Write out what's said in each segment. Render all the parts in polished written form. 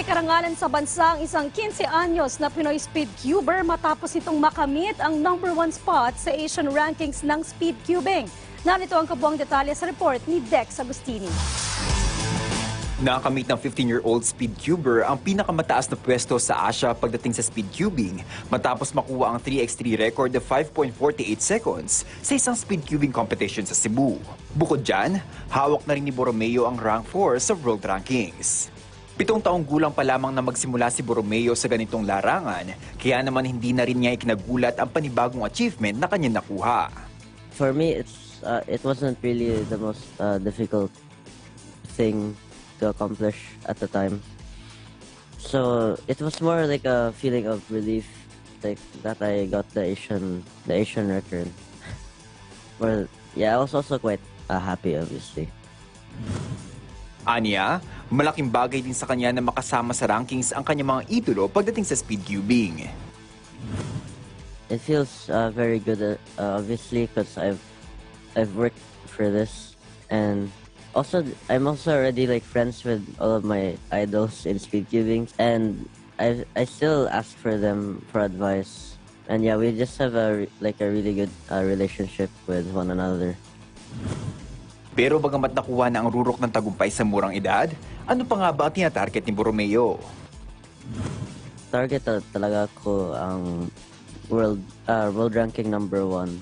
Binigay karangalan sa bansa ang isang 15 anyos na Pinoy speedcuber matapos itong makamit ang #1 spot sa Asian rankings ng Speedcubing. Narito ang kabuang detalye sa report ni Dex Agustini. Nakamit ng 15-year-old speedcuber ang pinakamataas na pwesto sa Asia pagdating sa speedcubing matapos makuha ang 3x3 record of 5.48 seconds sa isang speedcubing competition sa Cebu. Bukod dyan, hawak na rin ni Borromeo ang rank 4 sa world rankings. 7 taong gulang pa lamang na magsimula si Borromeo sa ganitong larangan, kaya naman hindi na rin niya ikinagulat ang panibagong achievement na kanya nakuha. For me, it wasn't really the most difficult thing to accomplish at the time. So it was more like a feeling of relief, like that I got the Asian record. Well, yeah, I was also quite happy, obviously. Anya, malaking bagay din sa kanya na makasama sa rankings ang kanyang mga idolo pagdating sa speedcubing. It feels very good, obviously, because I've worked for this, and also I'm also already like friends with all of my idols in speedcubing, and I still ask for them for advice, and yeah, we just have a really good relationship with one another. Pero bagamat nakuha na ang rurok ng tagumpay sa murang edad, ano pa nga ba ang tinatarget ni Borromeo? Target talaga ko ang world ranking #1.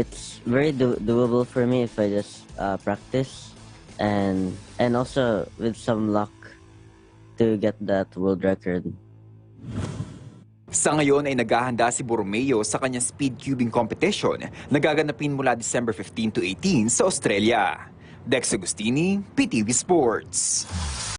It's very doable for me if I just practice and also with some luck to get that world record. Sa ngayon ay naghahanda si Borromeo sa kanyang speedcubing competition na gaganapin mula December 15 to 18 sa Australia. Dex Agustini, PTV Sports.